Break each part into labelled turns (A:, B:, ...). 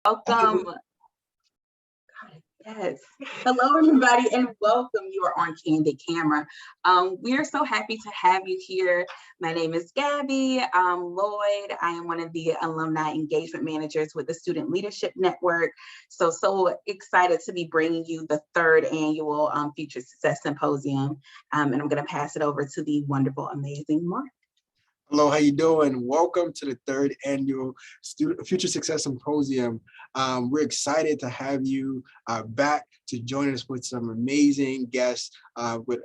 A: Welcome. Yes. Hello, everybody, and welcome. You are on Candid Camera. We are so happy to have you here. My name is Gabby Lloyd. I am one of the alumni engagement managers with the Student Leadership Network. So excited to be bringing you the third annual Future Success Symposium. And I'm going to pass it over to the wonderful, amazing Mark.
B: Hello, how you doing? Welcome to the third annual Future Success Symposium. We're excited to have you back to join us with some amazing guests with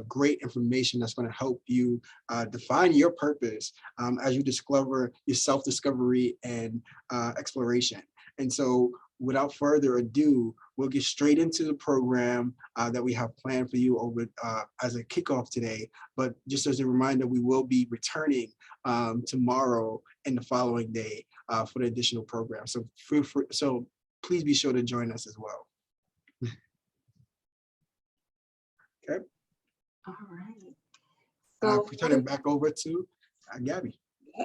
B: great information that's going to help you define your purpose as you discover your self-discovery and exploration. And so without further ado, we'll get straight into the program that we have planned for you over as a kickoff today. But just as a reminder, we will be returning tomorrow and the following day for the additional program. So please be sure to join us as well. Okay.
A: All right. So
B: turning back over to Gabby.
A: Hey.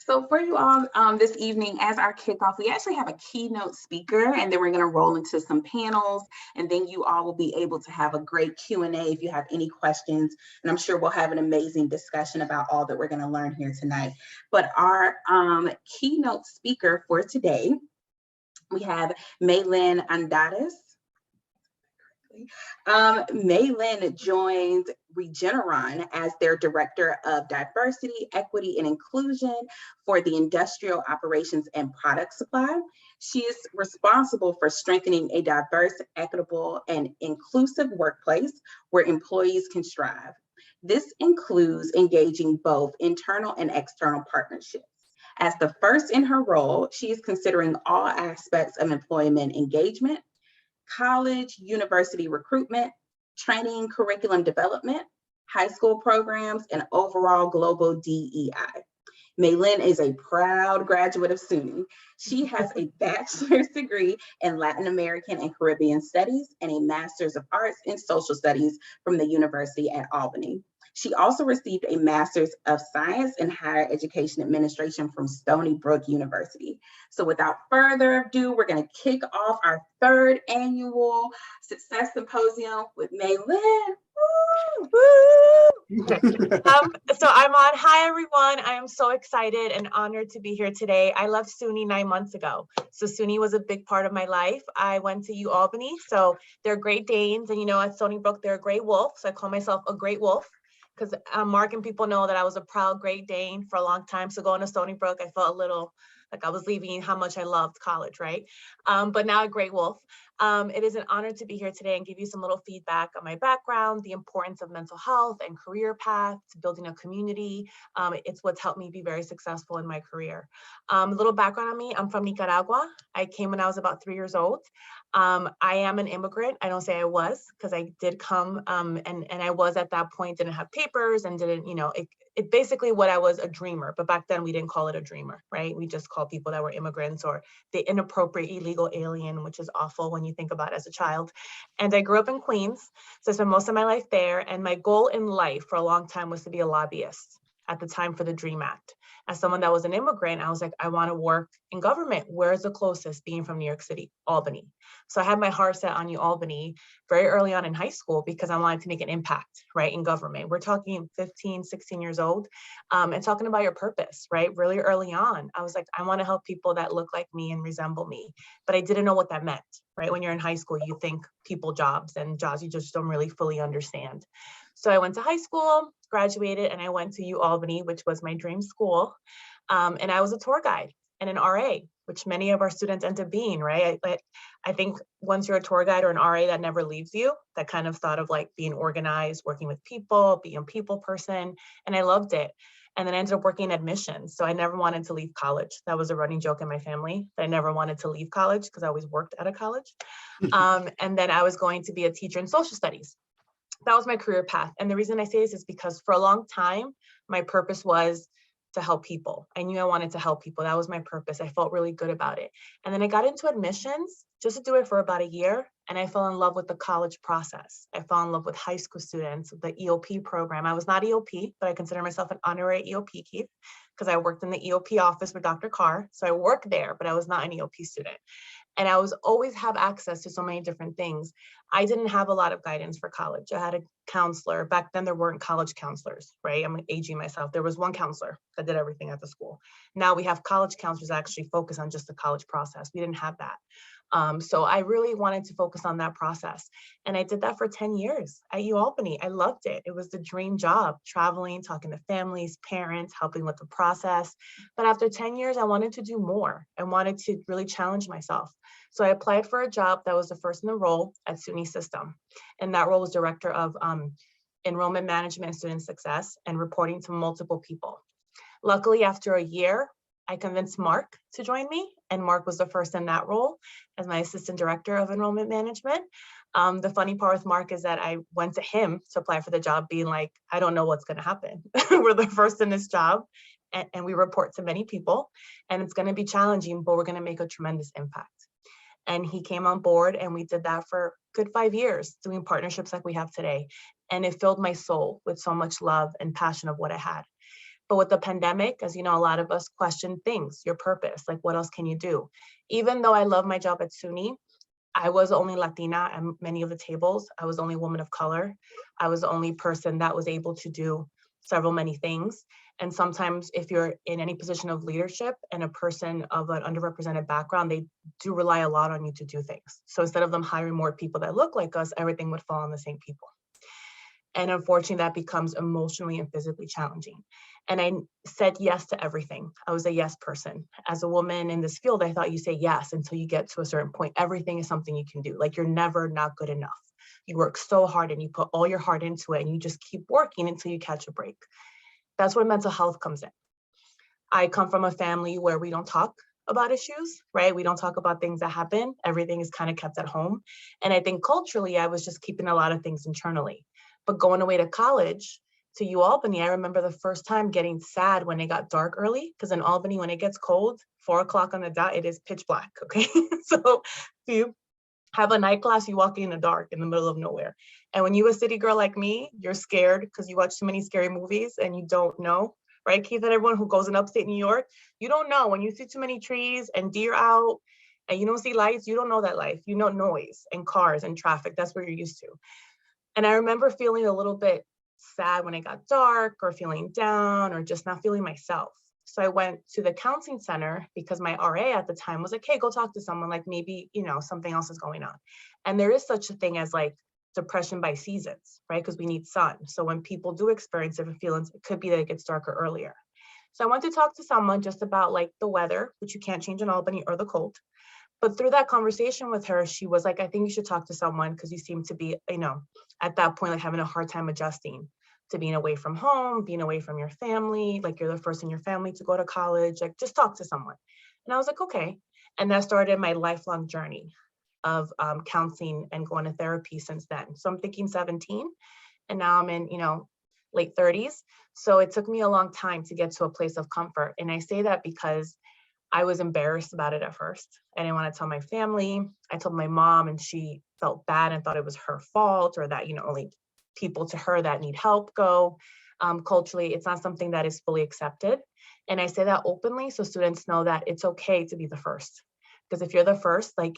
A: So for you all this evening, as our kickoff, we actually have a keynote speaker, and then we're going to roll into some panels, and then you all will be able to have a great Q&A if you have any questions, and I'm sure we'll have an amazing discussion about all that we're going to learn here tonight. But our keynote speaker for today, we have Meylin Andares. Meylin joins Regeneron as their Director of Diversity, Equity, and Inclusion for the Industrial Operations and Product Supply. She is responsible for strengthening a diverse, equitable, and inclusive workplace where employees can strive. This includes engaging both internal and external partnerships. As the first in her role, she is considering all aspects of employment engagement, college, university recruitment, training, curriculum development, high school programs, and overall global DEI. Meylin is a proud graduate of SUNY. She has a bachelor's degree in Latin American and Caribbean Studies and a master's of arts in social studies from the University at Albany. She also received a Master's of Science in Higher Education Administration from Stony Brook University. So without further ado, we're going to kick off our third annual Success Symposium with Meylin.
C: So I'm on. Hi, everyone. I am so excited and honored to be here today. I left SUNY 9 months ago. So SUNY was a big part of my life. I went to UAlbany. So they're Great Danes. And, you know, at Stony Brook, they're a Great Wolf. So I call myself a Great Wolf, because Mark and people know that I was a proud Great Dane for a long time. So going to Stony Brook, I felt a little like I was leaving how much I loved college, right? But now a Great Wolf. It is an honor to be here today and give you some little feedback on my background, the importance of mental health and career path, to building a community. It's what's helped me be very successful in my career. A little background on me, I'm from Nicaragua. I came when I was about 3 years old. I am an immigrant. I don't say I was, because I did come and I was at that point, didn't have papers and didn't, you know, it basically what I was, a dreamer. But back then we didn't call it a dreamer, right? We just called people that were immigrants or the inappropriate illegal alien, which is awful when you think about it as a child. And I grew up in Queens. So I spent most of my life there. And my goal in life for a long time was to be a lobbyist at the time for the DREAM Act. As someone that was an immigrant, I was like, I want to work in government. Where is the closest? Being from New York City, Albany. So I had my heart set on UAlbany very early on in high school because I wanted to make an impact, right, in government. We're talking 15, 16 years old and talking about your purpose, right? Really early on, I was like, I want to help people that look like me and resemble me. But I didn't know what that meant, right? When you're in high school, you think people jobs and jobs you just don't really fully understand. So I went to high school, graduated, and I went to UAlbany, which was my dream school. And I was a tour guide and an RA, which many of our students end up being, right? I think once you're a tour guide or an RA, that never leaves you. That kind of thought of like being organized, working with people, being a people person, and I loved it. And then I ended up working in admissions. So I never wanted to leave college. That was a running joke in my family, that I never wanted to leave college because I always worked at a college. And then I was going to be a teacher in social studies. That was my career path. And the reason I say this is because for a long time, my purpose was to help people. I knew I wanted to help people. That was my purpose. I felt really good about it. And then I got into admissions just to do it for about a year. And I fell in love with the college process. I fell in love with high school students, the EOP program. I was not EOP, but I consider myself an honorary EOP, Keith. because I worked in the EOP office with Dr. Carr. So I worked there, but I was not an EOP student. And I was always have access to so many different things. I didn't have a lot of guidance for college. I had a counselor. Back then there weren't college counselors, right? I'm aging myself. There was one counselor that did everything at the school. Now we have college counselors that actually focus on just the college process. We didn't have that. So I really wanted to focus on that process. And I did that for 10 years at UAlbany. I loved it. It was the dream job, traveling, talking to families, parents, helping with the process. But after 10 years, I wanted to do more. I wanted to really challenge myself. So I applied for a job that was the first in the role at SUNY system. And that role was director of enrollment management and student success and reporting to multiple people. Luckily, after a year, I convinced Mark to join me, and Mark was the first in that role as my assistant director of enrollment management. The funny part with Mark is that I went to him to apply for the job being like, I don't know what's gonna happen. We're the first in this job and we report to many people and it's gonna be challenging, but we're gonna make a tremendous impact. And he came on board and we did that for a good 5 years, doing partnerships like we have today. And it filled my soul with so much love and passion of what I had. But with the pandemic, as you know, a lot of us question things, your purpose, like what else can you do? Even though I love my job at SUNY, I was the only Latina at many of the tables. I was the only woman of color. I was the only person that was able to do many things. And sometimes if you're in any position of leadership and a person of an underrepresented background, they do rely a lot on you to do things. So instead of them hiring more people that look like us, everything would fall on the same people. And unfortunately, that becomes emotionally and physically challenging. And I said yes to everything. I was a yes person. As a woman in this field, I thought you say yes until you get to a certain point. Everything is something you can do. Like you're never not good enough. You work so hard and you put all your heart into it and you just keep working until you catch a break. That's where mental health comes in. I come from a family where we don't talk about issues, right? We don't talk about things that happen. Everything is kind of kept at home. And I think culturally, I was just keeping a lot of things internally. But going away to college, to UAlbany, I remember the first time getting sad when it got dark early, because in Albany, when it gets cold, 4 o'clock on the dot, it is pitch black, okay? So if you have a night class, you walk in the dark in the middle of nowhere. And when you're a city girl like me, you're scared because you watch too many scary movies and you don't know, right? Keith and everyone who goes in upstate New York, you don't know. When you see too many trees and deer out and you don't see lights, you don't know that life. You know noise and cars and traffic. That's what you're used to. And I remember feeling a little bit sad when it got dark or feeling down or just not feeling myself. So I went to the counseling center because my RA at the time was like, hey, go talk to someone, like maybe, you know, something else is going on. And there is such a thing as like depression by seasons, right? Because we need sun. So when people do experience different feelings, it could be that it gets darker earlier. So I went to talk to someone just about like the weather, which you can't change in Albany, or the cold. But through that conversation with her, she was like, I think you should talk to someone because you seem to be, you know, at that point, like having a hard time adjusting to being away from home, being away from your family, like you're the first in your family to go to college, like just talk to someone. And I was like, okay. And that started my lifelong journey of counseling and going to therapy since then. So I'm thinking 17 and now I'm in, you know, late 30s. So it took me a long time to get to a place of comfort. And I say that because I was embarrassed about it at first. I didn't want to tell my family. I told my mom and she felt bad and thought it was her fault or that, you know, only people to her that need help go. Culturally, it's not something that is fully accepted. And I say that openly so students know that it's okay to be the first. Because if you're the first, like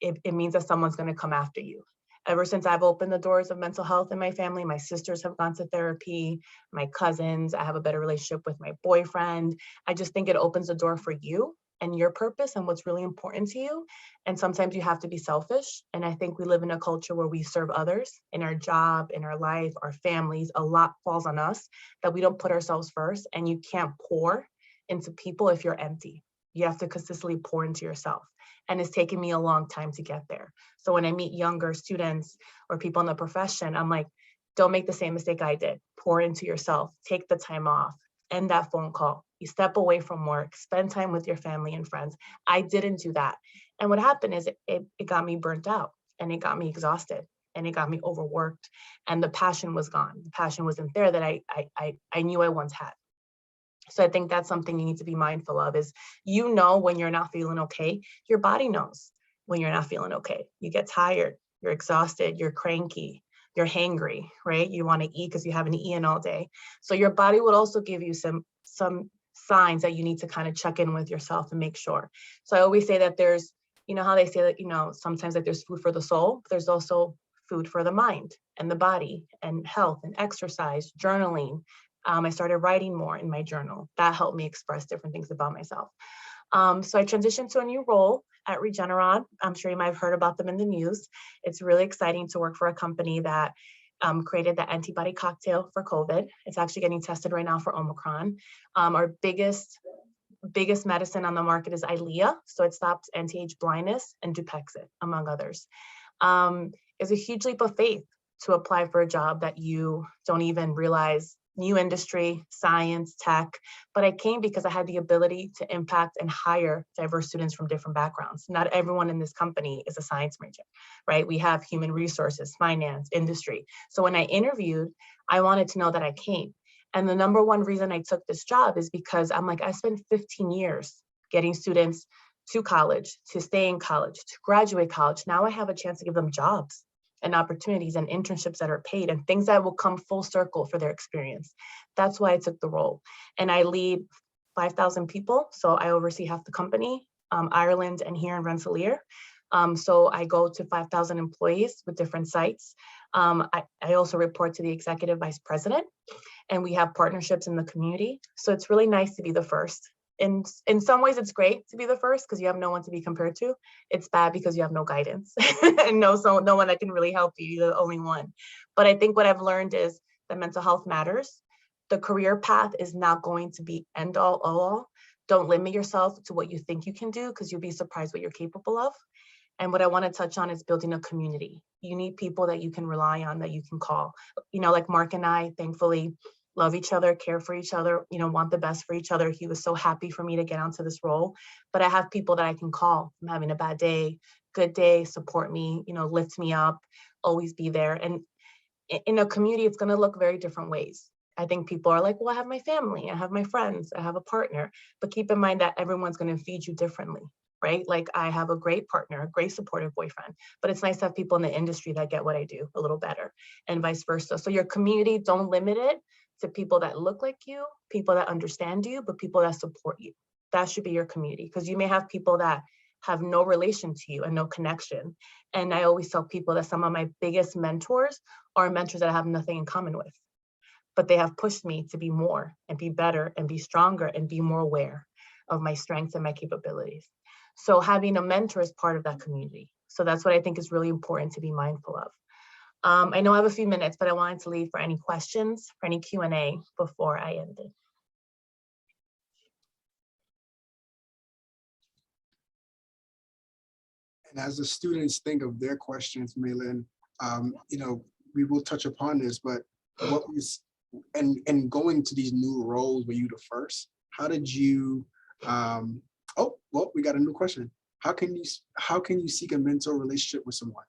C: it means that someone's going to come after you. Ever since I've opened the doors of mental health in my family, my sisters have gone to therapy, my cousins, I have a better relationship with my boyfriend. I just think it opens the door for you and your purpose and what's really important to you. And sometimes you have to be selfish. And I think we live in a culture where we serve others in our job, in our life, our families. A lot falls on us that we don't put ourselves first. And you can't pour into people if you're empty. You have to consistently pour into yourself. And it's taken me a long time to get there. So when I meet younger students or people in the profession, I'm like, don't make the same mistake I did. Pour into yourself, take the time off, end that phone call. You step away from work, spend time with your family and friends. I didn't do that. And what happened is it got me burnt out and it got me exhausted and it got me overworked and the passion was gone. The passion wasn't there that I knew I once had. So I think that's something you need to be mindful of is, you know, when you're not feeling okay, your body knows when you're not feeling okay. You get tired, you're exhausted, you're cranky, you're hangry, right? You want to eat because you haven't eaten all day. So your body would also give you some signs that you need to kind of check in with yourself and make sure. So I always say that there's, you know how they say that, you know, sometimes like there's food for the soul, there's also food for the mind and the body and health and exercise, journaling. I started writing more in my journal. That helped me express different things about myself. So I transitioned to a new role at Regeneron. I'm sure you might have heard about them in the news. It's really exciting to work for a company that created the antibody cocktail for COVID. It's actually getting tested right now for Omicron. Our biggest medicine on the market is Eylea. So it stops anti-age blindness, and Dupixent, among others. It's a huge leap of faith to apply for a job that you don't even realize, new industry, science, tech, but I came because I had the ability to impact and hire diverse students from different backgrounds. Not everyone in this company is a science major, right? We have human resources, finance, industry. So when I interviewed, I wanted to know that I came. And the number one reason I took this job is because I'm like, I spent 15 years getting students to college, to stay in college, to graduate college. Now I have a chance to give them jobs and opportunities and internships that are paid and things that will come full circle for their experience. That's why I took the role. And I lead 5,000 people. So I oversee half the company, Ireland and here in Rensselaer. So I go to 5,000 employees with different sites. I also report to the executive vice president, and we have partnerships in the community. So it's really nice to be the first. In some ways, it's great to be the first because you have no one to be compared to. It's bad because you have no guidance and no one that can really help you. You're the only one. But I think what I've learned is that mental health matters. The career path is not going to be end all. Don't limit yourself to what you think you can do because you'll be surprised what you're capable of. And what I want to touch on is building a community. You need people that you can rely on, that you can call. You know, like Mark and I, thankfully, love each other, care for each other, you know, want the best for each other. He was so happy for me to get onto this role, but I have people that I can call. I'm having a bad day, good day, support me, you know, lift me up, always be there. And in a community, it's going to look very different ways. I think people are like, well, I have my family, I have my friends, I have a partner, but keep in mind that everyone's going to feed you differently, right? Like I have a great partner, a great supportive boyfriend, but it's nice to have people in the industry that get what I do a little better and vice versa. So your community, don't limit it to people that look like you, people that understand you, but people that support you. That should be your community, because you may have people that have no relation to you and no connection. And I always tell people that some of my biggest mentors are mentors that I have nothing in common with, but they have pushed me to be more and be better and be stronger and be more aware of my strengths and my capabilities. So having a mentor is part of that community. So that's what I think is really important to be mindful of. I know I have a few minutes, but I wanted to leave for any questions, for any Q&A before I end it.
B: And as the students think of their questions, Meylin, you know, we will touch upon this, but what was, and going to these new roles, were you the first? How did you, oh, well, we got a new question. How can you seek a mentor relationship with someone?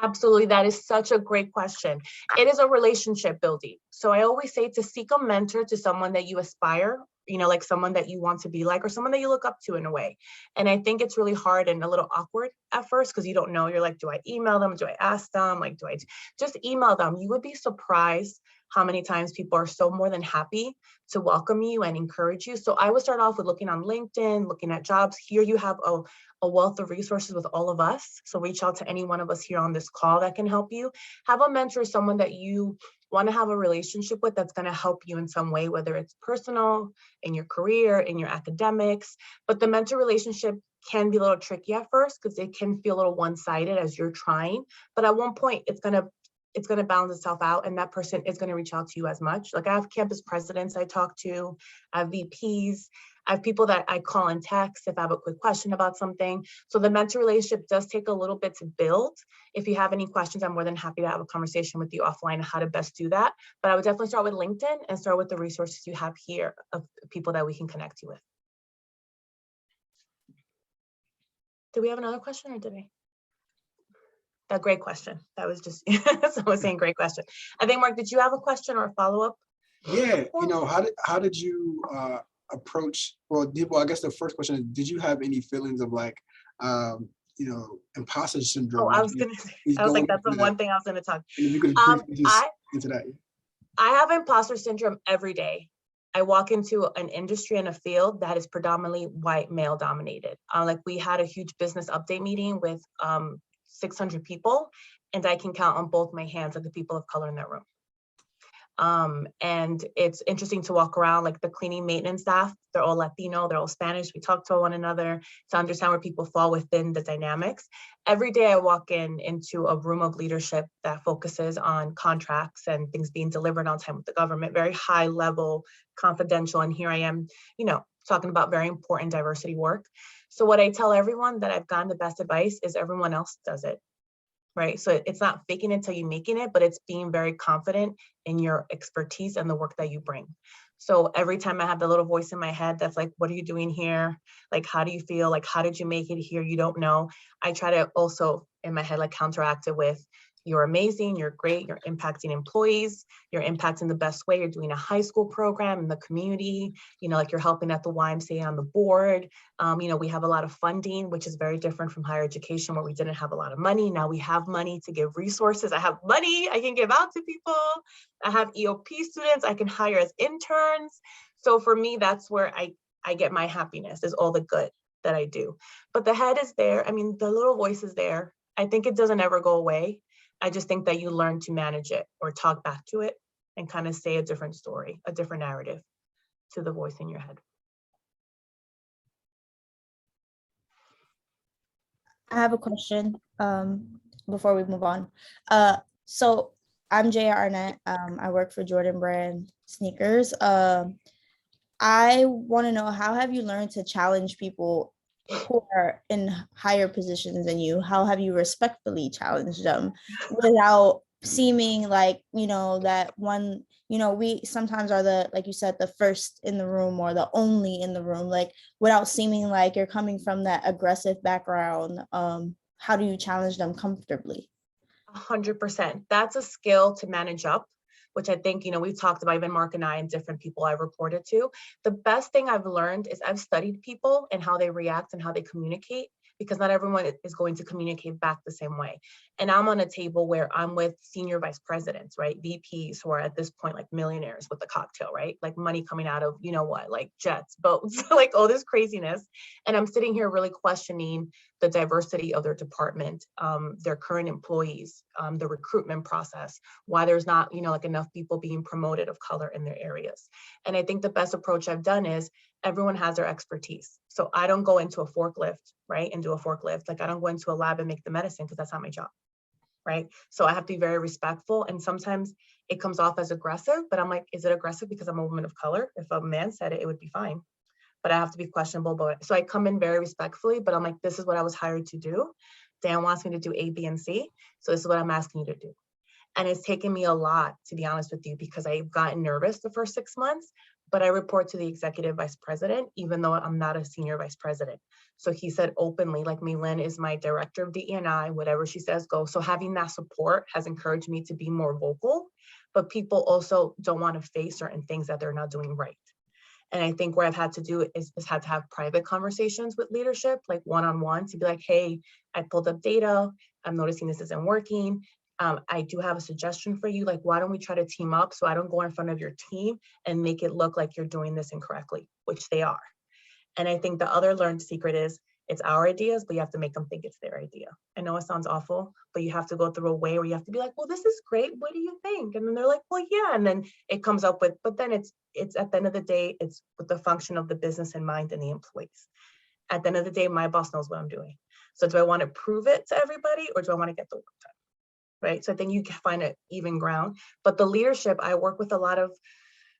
C: Absolutely, that is such a great question. It is a relationship building. So I always say to seek a mentor to someone that you aspire, you know, like someone that you want to be like, or someone that you look up to in a way. And I think it's really hard and a little awkward at first because you don't know. You're like, do I email them? Do I ask them? Like, do I just email them? You would be surprised how many times people are so more than happy to welcome you and encourage you. So I would start off with looking on LinkedIn, looking at jobs. Here you have a wealth of resources with all of us. So reach out to any one of us here on this call that can help you. Have a mentor, someone that you want to have a relationship with that's going to help you in some way, whether it's personal, in your career, in your academics. But the mentor relationship can be a little tricky at first because it can feel a little one-sided as you're trying. But at one point, it's going to balance itself out, and that person is going to reach out to you as much. Like I have campus presidents I talk to, I have VPs, I have people that I call and text if I have a quick question about something. So the mentor relationship does take a little bit to build. If you have any questions, I'm more than happy to have a conversation with you offline on how to best do that. But I would definitely start with LinkedIn and start with the resources you have here of people that we can connect you with. Did we have another question or did we? A great question. That was just, someone saying great question. I think, Mark, did you have a question or a follow-up?
B: Yeah, you know, how did you approach, well, I guess the first question is, did you have any feelings of like, you know, imposter syndrome?
C: Oh, I was gonna say, I was like, that's the one thing I was gonna talk.
B: And if you could briefly just into that.
C: I have imposter syndrome every day. I walk into an industry and a field that is predominantly white male dominated. Like we had a huge business update meeting with 600 people, and I can count on both my hands of the people of color in that room. And it's interesting to walk around, like the cleaning maintenance staff, they're all Latino, they're all Spanish. We talk to one another to understand where people fall within the dynamics. Every day I walk into a room of leadership that focuses on contracts and things being delivered on time with the government, very high level, confidential. And here I am, talking about very important diversity work. So what I tell everyone that I've gotten the best advice is everyone else does it. Right. So it's not faking it until you're making it, but it's being very confident in your expertise and the work that you bring. So every time I have the little voice in my head that's like, what are you doing here? Like, how do you feel? Like, how did you make it here? You don't know. I try to also in my head, like counteract it with, you're amazing, you're great, you're impacting employees, you're impacting the best way, you're doing a high school program in the community, like you're helping at the YMCA on the board. We have a lot of funding, which is very different from higher education where we didn't have a lot of money. Now we have money to give resources. I have money I can give out to people. I have EOP students I can hire as interns. So for me, that's where I get my happiness, is all the good that I do. But the head is there. I mean, the little voice is there. I think it doesn't ever go away. I just think that you learn to manage it or talk back to it and kind of say a different story, a different narrative to the voice in your head.
D: I have a question before we move on. So I'm Jaya Arnett. I work for Jordan Brand Sneakers. I want to know, how have you learned to challenge people who are in higher positions than you? How have you respectfully challenged them without seeming like, that one, we sometimes are the, like you said, the first in the room or the only in the room, like without seeming like you're coming from that aggressive background. How do you challenge them comfortably?
C: 100%. That's a skill to manage up, which I think, we've talked about, even Mark and I and different people I've reported to. The best thing I've learned is I've studied people and how they react and how they communicate, because not everyone is going to communicate back the same way. And I'm on a table where I'm with senior vice presidents, right? VPs who are at this point like millionaires with the cocktail, right? Like money coming out of, like jets, boats, like all this craziness. And I'm sitting here really questioning the diversity of their department, their current employees, the recruitment process, why there's not, like enough people being promoted of color in their areas. And I think the best approach I've done is everyone has their expertise. So I don't go into a forklift, right, and do a forklift. Like I don't go into a lab and make the medicine, because that's not my job, right? So I have to be very respectful. And sometimes it comes off as aggressive, but I'm like, is it aggressive because I'm a woman of color? If a man said it, it would be fine. But I have to be questionable. So I come in very respectfully, but I'm like, this is what I was hired to do. Dan wants me to do A, B, and C. So this is what I'm asking you to do. And it's taken me a lot, to be honest with you, because I've gotten nervous the first 6 months, but I report to the executive vice president, even though I'm not a senior vice president. So he said openly, like, Meylin is my director of DE&I, whatever she says, go. So having that support has encouraged me to be more vocal, but people also don't want to face certain things that they're not doing right. And I think where I've had to do is had to have private conversations with leadership, like one-on-one, to be like, hey, I pulled up data, I'm noticing this isn't working. I do have a suggestion for you. Like, why don't we try to team up so I don't go in front of your team and make it look like you're doing this incorrectly, which they are. And I think the other learned secret is it's our ideas, but you have to make them think it's their idea. I know it sounds awful, but you have to go through a way where you have to be like, well, this is great. What do you think? And then they're like, well, yeah. And then it comes up with, but then it's at the end of the day, it's with the function of the business in mind and the employees. At the end of the day, my boss knows what I'm doing. So do I want to prove it to everybody, or do I want to get the work done? Right. So I think you can find an even ground. But the leadership, I work with a lot of,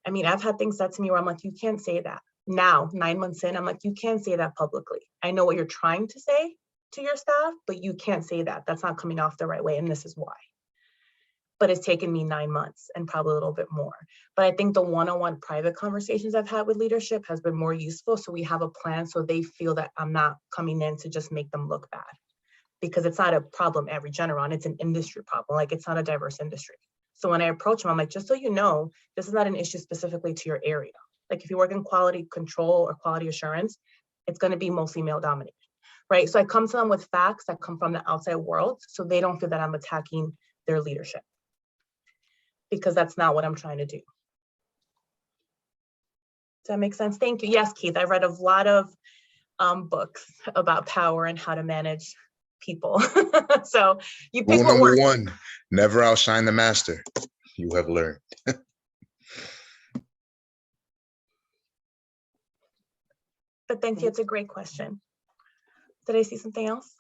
C: I've had things said to me where I'm like, you can't say that. Now, 9 months in, I'm like, you can't say that publicly. I know what you're trying to say to your staff, but you can't say that. That's not coming off the right way. And this is why. But it's taken me 9 months and probably a little bit more. But I think the one-on-one private conversations I've had with leadership has been more useful. So we have a plan so they feel that I'm not coming in to just make them look bad. Because it's not a problem at Regeneron, it's an industry problem. Like, it's not a diverse industry. So when I approach them, I'm like, just so you know, this is not an issue specifically to your area. Like, if you work in quality control or quality assurance, it's going to be mostly male dominated, right? So I come to them with facts that come from the outside world, so they don't feel that I'm attacking their leadership, because that's not what I'm trying to do. that make sense? Thank you. Yes, Keith, I read a lot of books about power and how to manage people. So you pick
E: Rule
C: what
E: number
C: works.
E: 1, never outshine the master. You have learned.
C: But thank you. It's a great question. Did I see something else?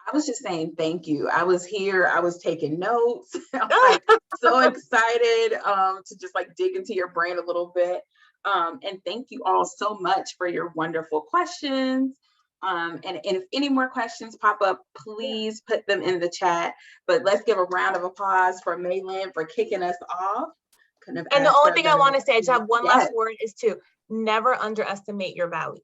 A: I was just saying thank you. I was here, I was taking notes. I'm like so excited to just like dig into your brain a little bit. And thank you all so much for your wonderful questions. And if any more questions pop up, please put them in the chat. But let's give a round of applause for Meylin for kicking us off.
C: And the only thing I want to say, I just have one last word, is to never underestimate your value.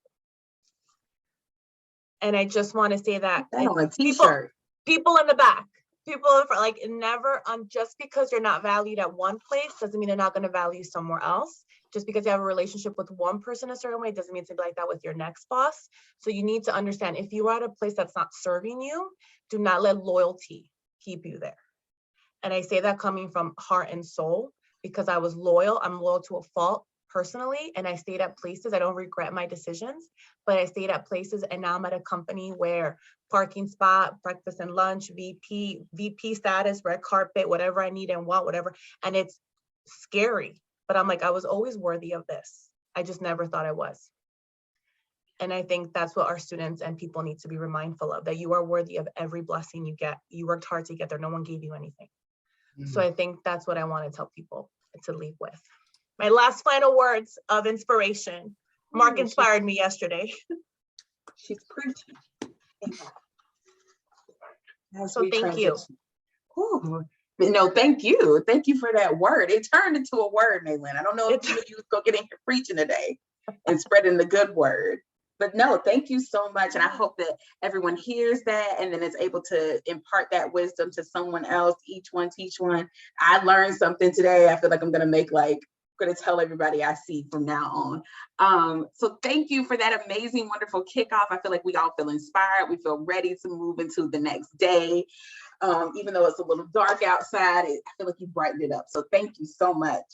C: And I just want to say that
A: on a t-shirt.
C: People in the back, people for like never just because you're not valued at one place doesn't mean they're not going to value somewhere else. Just because you have a relationship with one person a certain way doesn't mean to be like that with your next boss. So you need to understand, if you are at a place that's not serving you, do not let loyalty keep you there. And I say that coming from heart and soul, because I was loyal. I'm loyal to a fault personally, and I stayed at places. I don't regret my decisions, but I stayed at places, and now I'm at a company where parking spot, breakfast and lunch, VP status, red carpet, whatever I need and want, whatever. And it's scary, but I'm like, I was always worthy of this. I just never thought I was. And I think that's what our students and people need to be mindful of, that you are worthy of every blessing you get. You worked hard to get there. No one gave you anything. So I think that's what I want to tell people to leave with. My last final words of inspiration. Mark inspired me yesterday.
A: She's preaching.
C: So thank you.
A: Ooh. No, thank you. Thank you for that word. It turned into a word, Meylin. I don't know if you was going to get in here preaching today and spreading the good word. But no, thank you so much. And I hope that everyone hears that and then is able to impart that wisdom to someone else. Each one teach one. I learned something today. I feel like I'm going to tell everybody I see from now on. So thank you for that amazing, wonderful kickoff. I feel like we all feel inspired. We feel ready to move into the next day. Even though it's a little dark outside, I feel like you brightened it up. So thank you so much.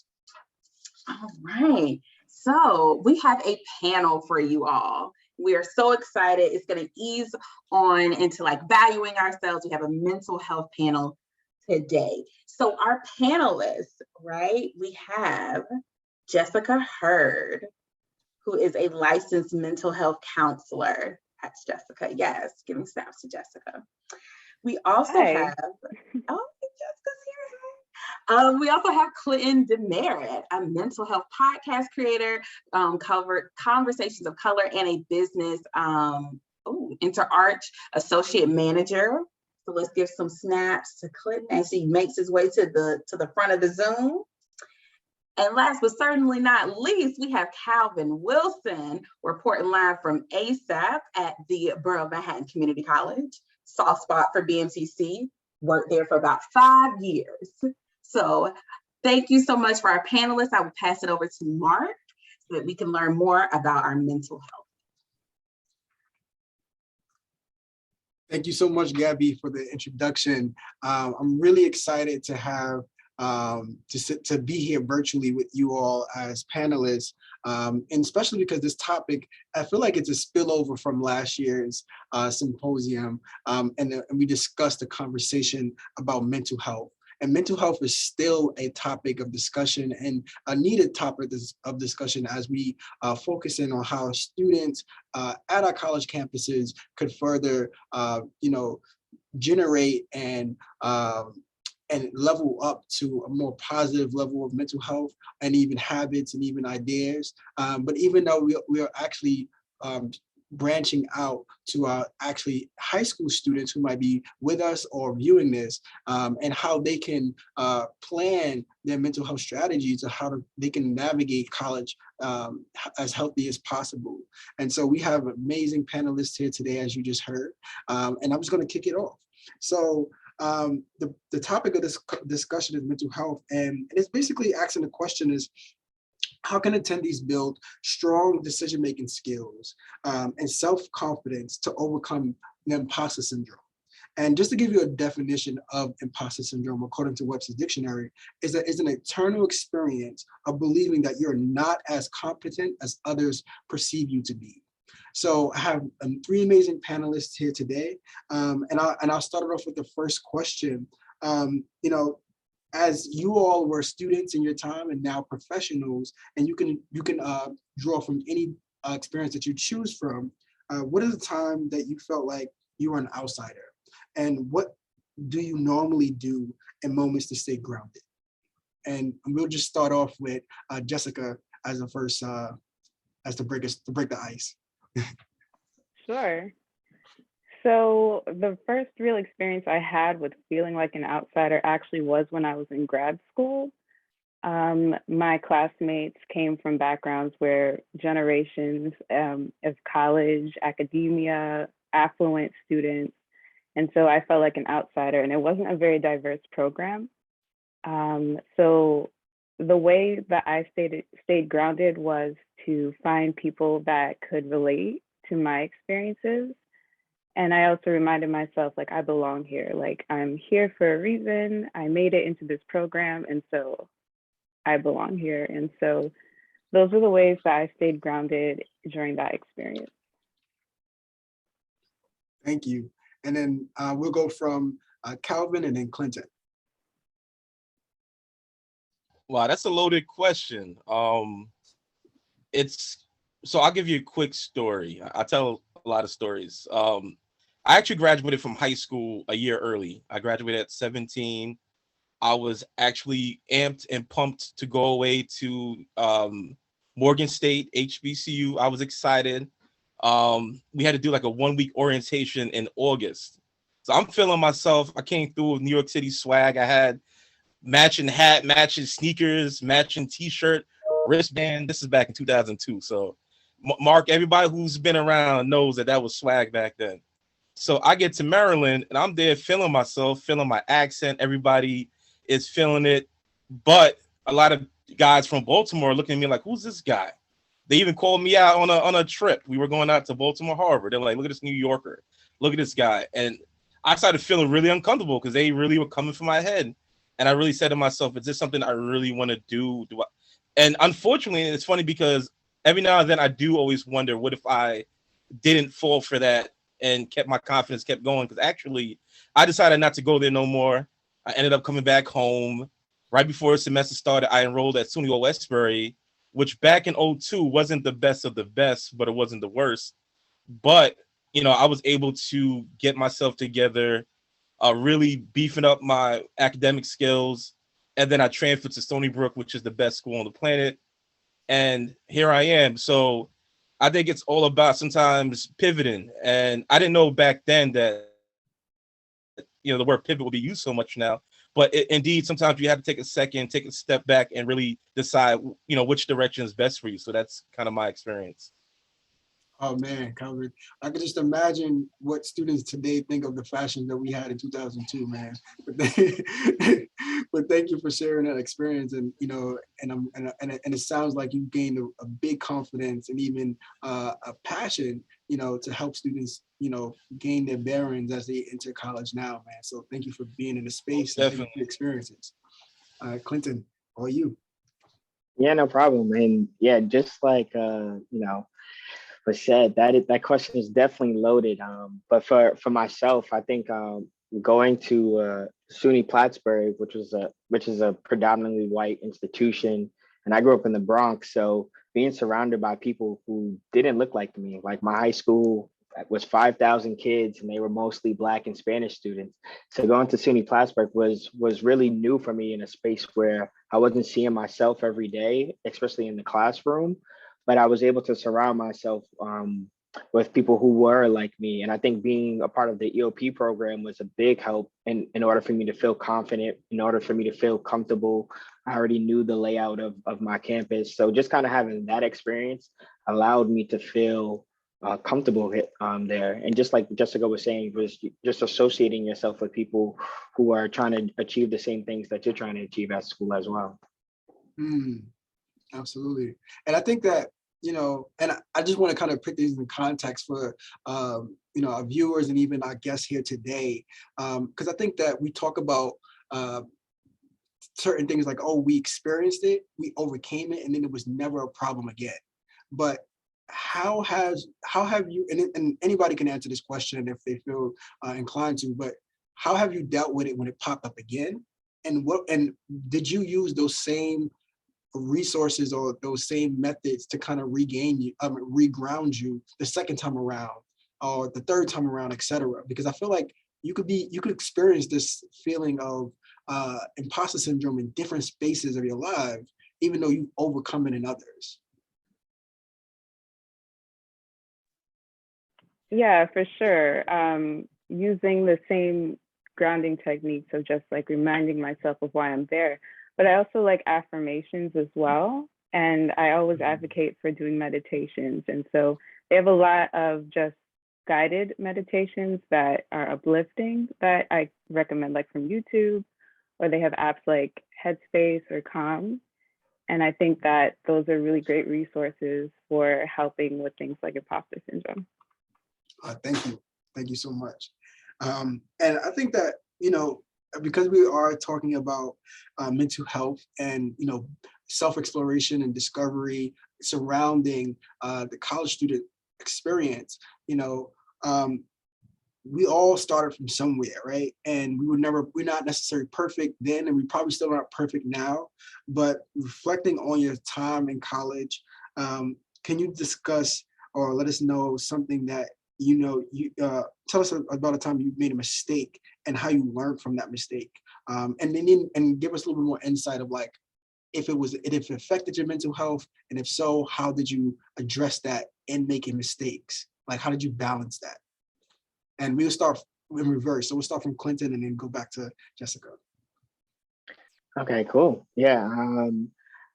A: All right. So we have a panel for you all. We are so excited. It's going to ease on into like valuing ourselves. We have a mental health panel today. So our panelists, right? We have Jessica Hurd, who is a licensed mental health counselor. That's Jessica. Yes, giving snaps to Jessica. We also have, Jessica's here. We also have Clinton Demerit, a mental health podcast creator, covered conversations of color, and a business InterArch associate manager. So let's give some snaps to Clinton as he makes his way to the front of the Zoom. And last but certainly not least, we have Calvin Wilson, reporting live from ASAP at the Borough of Manhattan Community College. Soft spot for BMTC, worked there for about 5 years. So thank you so much for our panelists. I will pass it over to Mark so that we can learn more about our mental health.
B: Thank you so much, Gabby, for the introduction. I'm really excited to have to be here virtually with you all as panelists, and especially because this topic, I feel like it's a spillover from last year's symposium, and we discussed a conversation about mental health. And mental health is still a topic of discussion and a needed topic of discussion as we focus in on how students at our college campuses could further, generate and level up to a more positive level of mental health and even habits and even ideas. But even though we are actually branching out to our actually high school students who might be with us or viewing this, and how they can plan their mental health strategies, or how they can navigate college as healthy as possible. And so we have amazing panelists here today, as you just heard, and I'm just going to kick it off. So the topic of this discussion is mental health, and it's basically asking the question is, how can attendees build strong decision-making skills and self-confidence to overcome the imposter syndrome? And just to give you a definition of imposter syndrome, according to Webster's dictionary, is that it's an internal experience of believing that you're not as competent as others perceive you to be. So I have three amazing panelists here today, and I'll start it off with the first question. As you all were students in your time and now professionals, and you can draw from any experience that you choose from, what is the time that you felt like you were an outsider? And what do you normally do in moments to stay grounded? And we'll just start off with Jessica as the first, as to break the ice.
F: Sure. So the first real experience I had with feeling like an outsider actually was when I was in grad school. My classmates came from backgrounds where generations of college, academia, affluent students. And so I felt like an outsider, and it wasn't a very diverse program. So the way that I stayed grounded was to find people that could relate to my experiences. And I also reminded myself, like, I belong here. Like, I'm here for a reason. I made it into this program, and so I belong here. And so those were the ways that I stayed grounded during that experience.
B: Thank you. And then we'll go from Calvin and then Clinton.
G: Wow, that's a loaded question. So I'll give you a quick story. I tell a lot of stories. I actually graduated from high school a year early. I graduated at 17. I was actually amped and pumped to go away to Morgan State, HBCU. I was excited. We had to do like a 1-week orientation in August. So I'm feeling myself. I came through with New York City swag. I had matching hat, matching sneakers, matching t-shirt, wristband. This is back in 2002. So Mark, everybody who's been around knows that was swag back then. So I get to Maryland and I'm there feeling myself, feeling my accent. Everybody is feeling it. But a lot of guys from Baltimore are looking at me like, who's this guy? They even called me out on a trip. We were going out to Baltimore Harbor. They're like, look at this New Yorker. Look at this guy. And I started feeling really uncomfortable because they really were coming for my head. And I really said to myself, is this something I really want to do? And unfortunately, it's funny because every now and then I do always wonder, what if I didn't fall for that and kept my confidence, kept going? Because actually, I decided not to go there no more. I ended up coming back home. Right before the semester started, I enrolled at SUNY Westbury, which back in 2002 wasn't the best of the best, but it wasn't the worst. But, I was able to get myself together, really beefing up my academic skills. And then I transferred to Stony Brook, which is the best school on the planet. And here I am. So I think it's all about sometimes pivoting. And I didn't know back then that, the word pivot will be used so much now. But indeed, sometimes you have to take a second, take a step back and really decide, which direction is best for you. So that's kind of my experience.
B: Oh man, Calvin, I could just imagine what students today think of the fashion that we had in 2002, man. But thank you for sharing that experience, and and it sounds like you gained a big confidence and even a passion, to help students, gain their bearings as they enter college now, man. So thank you for being in the space and thank you for your experiences. Clinton, how are you?
H: Yeah, no problem. And yeah, just like was said, that question is definitely loaded. But for myself, I think going to SUNY Plattsburgh, which is a predominantly white institution, and I grew up in the Bronx, so being surrounded by people who didn't look like me, like my high school was 5,000 kids, and they were mostly Black and Spanish students. So going to SUNY Plattsburgh was really new for me in a space where I wasn't seeing myself every day, especially in the classroom. But I was able to surround myself with people who were like me. And I think being a part of the EOP program was a big help in order for me to feel confident, in order for me to feel comfortable. I already knew the layout of my campus. So just kind of having that experience allowed me to feel comfortable there. And just like Jessica was saying, was just associating yourself with people who are trying to achieve the same things that you're trying to achieve at school as well.
B: Absolutely. And I think that and I just want to kind of put these in context for, our viewers and even our guests here today, because I think that we talk about certain things like, oh, we experienced it, we overcame it, and then it was never a problem again. But how have you, and anybody can answer this question if they feel inclined to, but how have you dealt with it when it popped up again? And did you use those same resources or those same methods to kind of reground you the second time around or the third time around, etc.? Because I feel like you could experience this feeling of imposter syndrome in different spaces of your life, even though you've overcome it in others.
F: Yeah, for sure. Using the same grounding techniques of just like reminding myself of why I'm there. But I also like affirmations as well. And I always advocate for doing meditations. And so they have a lot of just guided meditations that are uplifting that I recommend, like from YouTube, or they have apps like Headspace or Calm. And I think that those are really great resources for helping with things like imposter syndrome.
B: Thank you. Thank you so much. And I think that, because we are talking about mental health and, self-exploration and discovery surrounding the college student experience, we all started from somewhere, right? And we're not necessarily perfect then, and we probably still aren't perfect now, but reflecting on your time in college, can you discuss or let us know something that tell us about a time you made a mistake and how you learned from that mistake, and give us a little bit more insight of like if it affected your mental health, and if so, how did you address that in making mistakes? Like, how did you balance that? And we'll start in reverse. So we'll start from Clinton and then go back to Jessica.
H: Okay, cool. Yeah.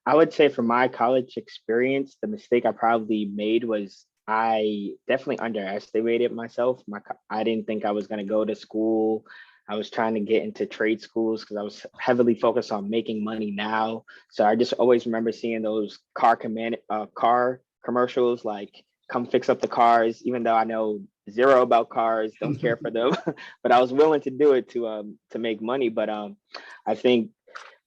H: I would say from my college experience, the mistake I probably made was I definitely underestimated myself. I didn't think I was going to go to school. I was trying to get into trade schools because I was heavily focused on making money now. So I just always remember seeing those car commercials like, come fix up the cars, even though I know zero about cars, don't care for them, but I was willing to do it to make money. But I think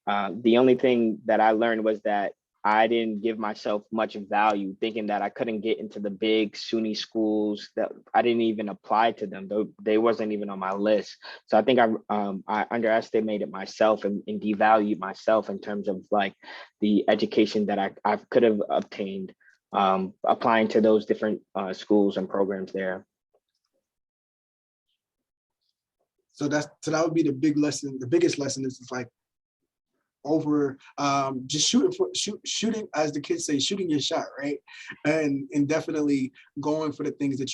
H: the only thing that I learned was that I didn't give myself much value, thinking that I couldn't get into the big SUNY schools, that I didn't even apply to them, though they wasn't even on my list. So I think I underestimated myself and devalued myself in terms of like the education that I could have obtained applying to those different schools and programs there.
B: So that would be the biggest lesson is like over just shooting, as the kids say, shooting your shot, right? And definitely going for the things that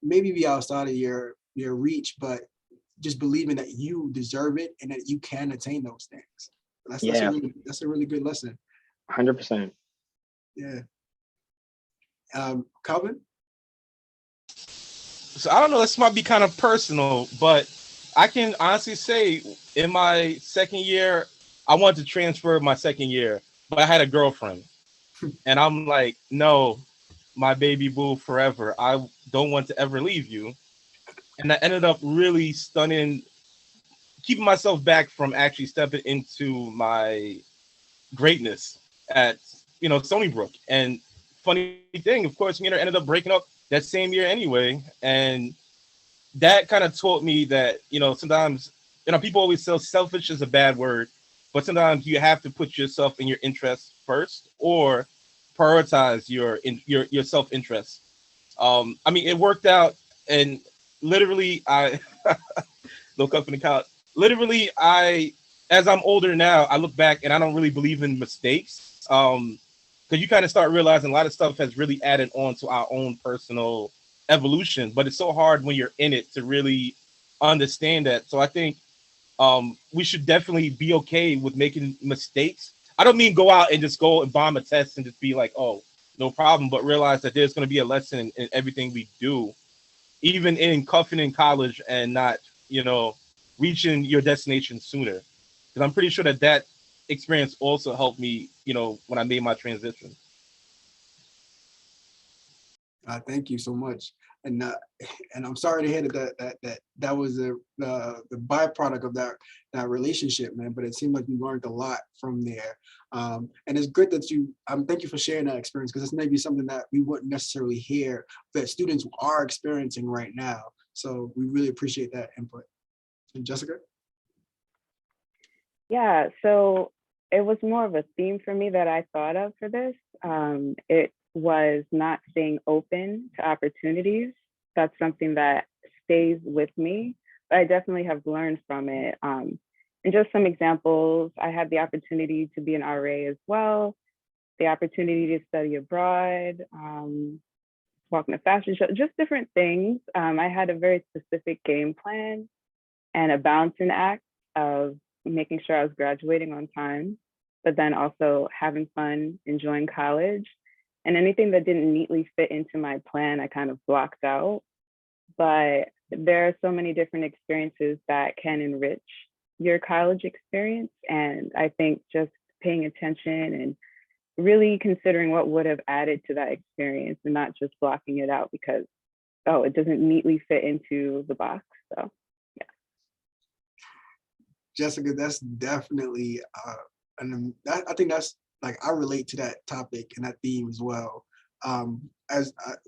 B: maybe be outside of your reach, but just believing that you deserve it and that you can attain those things. That's a really good lesson.
H: 100%.
B: Yeah. Calvin?
G: So I don't know, this might be kind of personal, but I can honestly say in my second year, I wanted to transfer my second year, but I had a girlfriend. And I'm like, no, my baby boo forever. I don't want to ever leave you. And I ended up really keeping myself back from actually stepping into my greatness at, Stony Brook. And funny thing, of course, ended up breaking up that same year anyway. And that kind of taught me that, sometimes, people always say selfish is a bad word, but sometimes you have to put yourself and your interests first or prioritize your self-interest. It worked out, and literally I look up in the couch. Literally, as I'm older now, I look back and I don't really believe in mistakes. Because you kind of start realizing a lot of stuff has really added on to our own personal evolution, but it's so hard when you're in it to really understand that. So I think we should definitely be okay with making mistakes. I don't mean go out and just go and bomb a test and just be like, oh, no problem, but realize that there's going to be a lesson in everything we do, even in cuffing in college and not, reaching your destination sooner. Because I'm pretty sure that experience also helped me, when I made my transition.
B: Thank you so much. And I'm sorry to hear that was the byproduct of that relationship, man. But it seemed like you learned a lot from there. And it's good that you. Thank you for sharing that experience, because it's maybe something that we wouldn't necessarily hear that students are experiencing right now. So we really appreciate that input. And Jessica?
F: Yeah, so it was more of a theme for me that I thought of for this. It was not staying open to opportunities. That's something that stays with me, but I definitely have learned from it. And just some examples, I had the opportunity to be an RA as well, the opportunity to study abroad, walk in a fashion show, just different things. I had a very specific game plan and a balancing act of making sure I was graduating on time, but then also having fun, enjoying college. And anything that didn't neatly fit into my plan, I kind of blocked out. But there are so many different experiences that can enrich your college experience. And I think just paying attention and really considering what would have added to that experience and not just blocking it out because, oh, it doesn't neatly fit into the box. So, yeah.
B: Jessica, that's definitely, I think that's, like, I relate to that topic and that theme as well.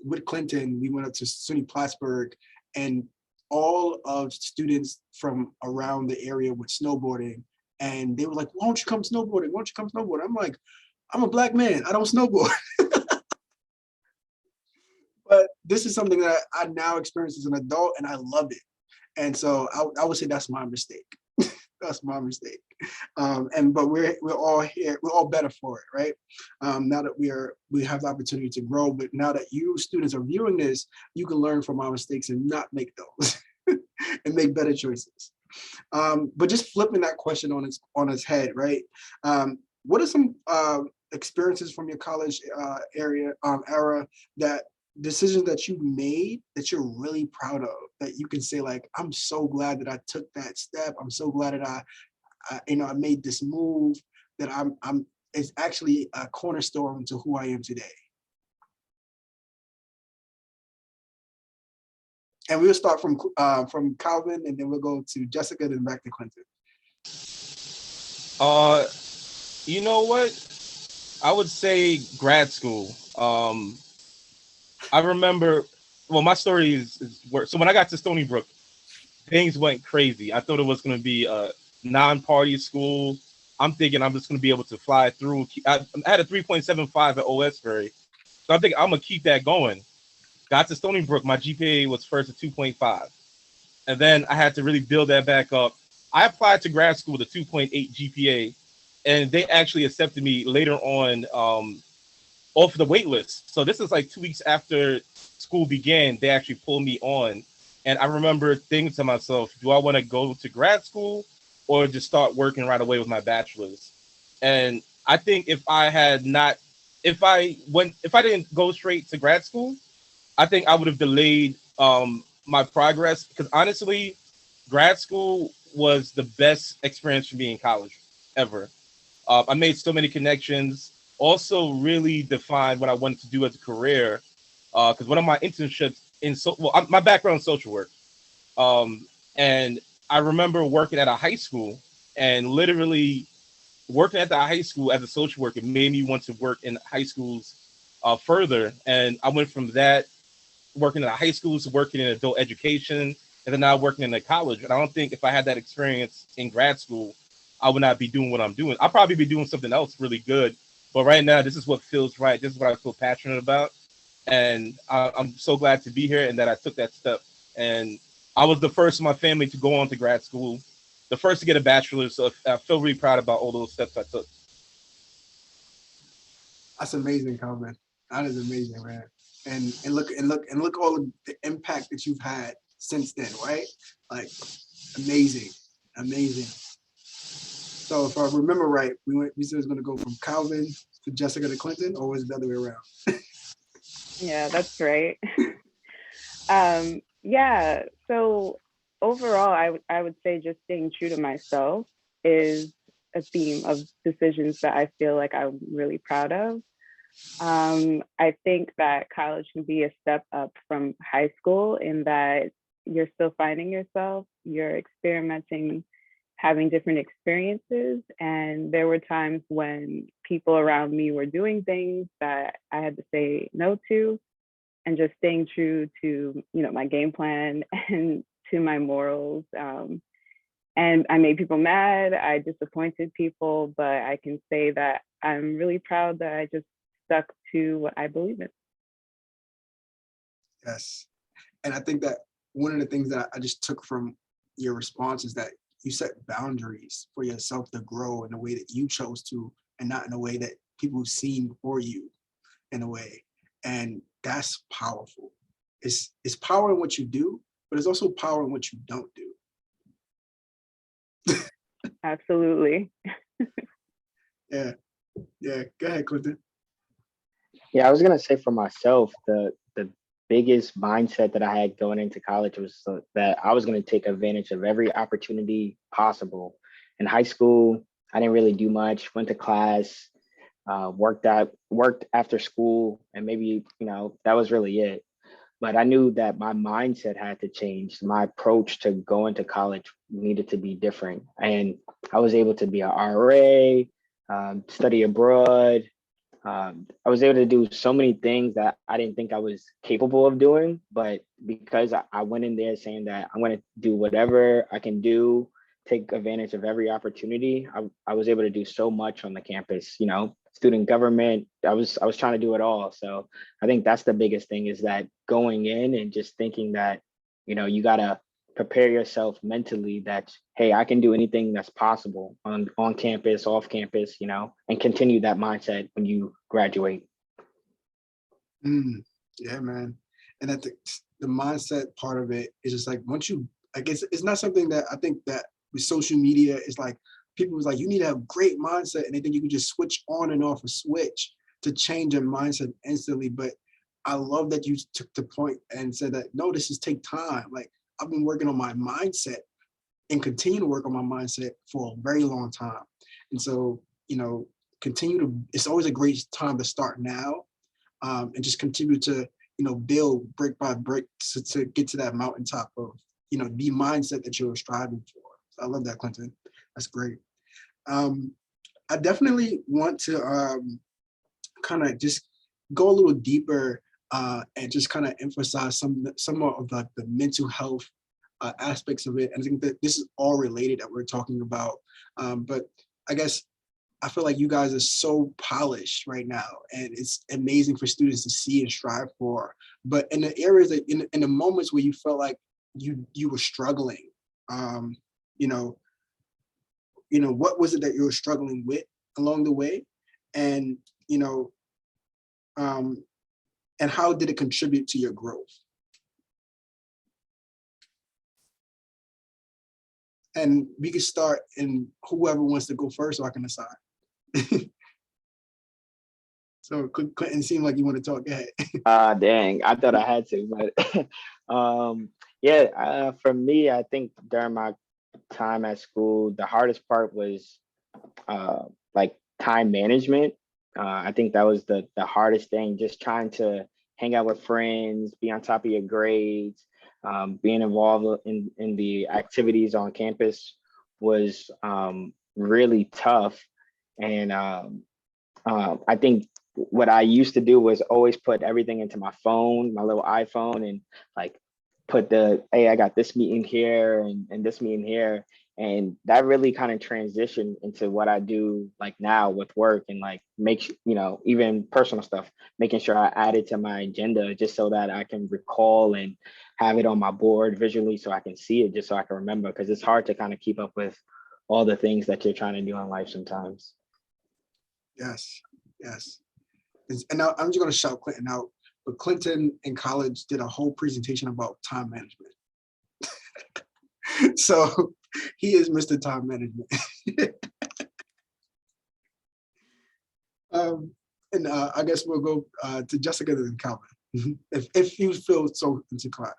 B: With Clinton, we went up to SUNY Plattsburgh, and all of students from around the area were snowboarding, and they were like, "Why don't you come snowboarding? Why don't you come snowboarding?" I'm like, "I'm a Black man. I don't snowboard." But this is something that I now experience as an adult, and I love it. And so I would say that's my mistake. That's my mistake. But we're all here. We're all better for it, right? Now that we have the opportunity to grow, but now that you students are viewing this, you can learn from our mistakes and not make those, and make better choices. But just flipping that question on its head, right? What are some experiences from your college era that decisions that you made that you're really proud of, that you can say, like, I'm so glad that I took that step. I'm so glad that I made this move, that it's actually a cornerstone to who I am today. And we'll start from Calvin, and then we'll go to Jessica, then back to Clinton.
G: You know what? I would say grad school. I remember, well, my story is where, so when I got to Stony Brook, things went crazy. I thought it was going to be a non-party school. I'm thinking I'm just going to be able to fly through. I had a 3.75 at OSbury, so I'm thinking I'm going to keep that going. Got to Stony Brook, my GPA was first at 2.5. And then I had to really build that back up. I applied to grad school with a 2.8 GPA, and they actually accepted me later on off the wait list. So this is like 2 weeks after school began, they actually pulled me on. And I remember thinking to myself, do I want to go to grad school or just start working right away with my bachelor's? And I think if I didn't go straight to grad school, I think I would have delayed my progress, because honestly, grad school was the best experience for me in college ever. I made so many connections, also really defined what I wanted to do as a career. Because one of my internships my background is social work. And I remember working at a high school, and literally working at the high school as a social worker made me want to work in high schools further. And I went from that, working at a high school, to working in adult education, and then now working in a college. And I don't think if I had that experience in grad school, I would not be doing what I'm doing. I'll probably be doing something else really good. But right now, this is what feels right. This is what I feel passionate about. And I'm so glad to be here and that I took that step. And I was the first in my family to go on to grad school, the first to get a bachelor's. So I feel really proud about all those steps I took.
B: That's amazing, Calvin. That is amazing, man. And look all of the impact that you've had since then, right? Like, amazing. So if I remember right, we said it was going to go from Calvin to Jessica to Clinton, or was it the other way around?
F: Yeah, that's right. Yeah, so overall, I would say just staying true to myself is a theme of decisions that I feel like I'm really proud of. I think that college can be a step up from high school in that you're still finding yourself, you're experimenting, having different experiences. And there were times when people around me were doing things that I had to say no to, and just staying true to, my game plan and to my morals. And I made people mad, I disappointed people, but I can say that I'm really proud that I just stuck to what I believe in.
B: Yes. And I think that one of the things that I just took from your response is that you set boundaries for yourself to grow in the way that you chose to, and not in a way that people have seen before you in a way. And that's powerful. It's power in what you do, but it's also power in what you don't do.
F: Absolutely.
B: Yeah. Go ahead, Clinton.
H: Yeah, I was gonna say for myself, the biggest mindset that I had going into college was that I was gonna take advantage of every opportunity possible. In high school, I didn't really do much. Went to class, worked after school, and maybe that was really it. But I knew that my mindset had to change. My approach to going to college needed to be different, and I was able to be an RA, study abroad. I was able to do so many things that I didn't think I was capable of doing, but because I went in there saying that I'm going to do whatever I can do, take advantage of every opportunity, I was able to do so much on the campus, student government. I was trying to do it all. So I think that's the biggest thing, is that going in and just thinking that, you got to prepare yourself mentally that, hey, I can do anything that's possible on campus, off campus, and continue that mindset when you graduate.
B: Yeah, man. And I think the mindset part of it is just like, once you, I guess it's not something that I think that with social media is like, people was like, you need to have great mindset, and they think you can just switch on and off a switch to change your mindset instantly. But I love that you took the point and said that, no, this is take time. Like, I've been working on my mindset and continue to work on my mindset for a very long time. And so, it's always a great time to start now, and just continue to, build brick by brick to get to that mountaintop of, the mindset that you're striving for. So I love that, Clinton. That's great. I definitely want to kind of just go a little deeper and just kind of emphasize some of the mental health aspects of it. And I think that this is all related that we're talking about. But I guess I feel like you guys are so polished right now, and it's amazing for students to see and strive for. But in the areas that in the moments where you felt like you were struggling, what was it that you were struggling with along the way, and and how did it contribute to your growth? And we can start, and whoever wants to go first, so I can decide. So Clinton, seemed like you want to talk. Go ahead.
H: Dang, I thought I had to, but for me, I think during my time at school, the hardest part was like time management. I think that was the hardest thing, just trying to hang out with friends, be on top of your grades, being involved in the activities on campus was really tough. And I think what I used to do was always put everything into my phone, my little iPhone, and like put hey, I got this meeting here and this meeting here. And that really kind of transitioned into what I do like now with work, and like even personal stuff, making sure I add it to my agenda just so that I can recall and have it on my board visually so I can see it, just so I can remember, because it's hard to kind of keep up with all the things that you're trying to do in life sometimes.
B: Yes. And now I'm just going to shout Clinton out, but Clinton in college did a whole presentation about time management. So he is Mr. Time Management. And I guess we'll go to Jessica and Calvin, if you feel so inclined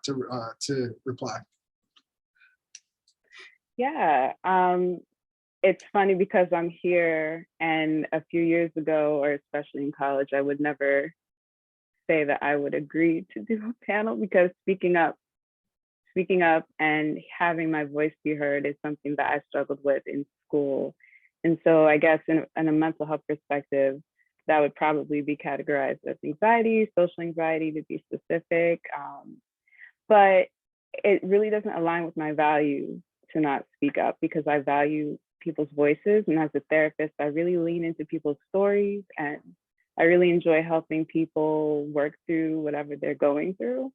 B: to reply.
F: Yeah. it's funny because I'm here, and a few years ago, or especially in college, I would never say that I would agree to do a panel, because speaking up and having my voice be heard is something that I struggled with in school. And so I guess in a mental health perspective, that would probably be categorized as anxiety, social anxiety to be specific. But it really doesn't align with my value to not speak up, because I value people's voices. And as a therapist, I really lean into people's stories, and I really enjoy helping people work through whatever they're going through.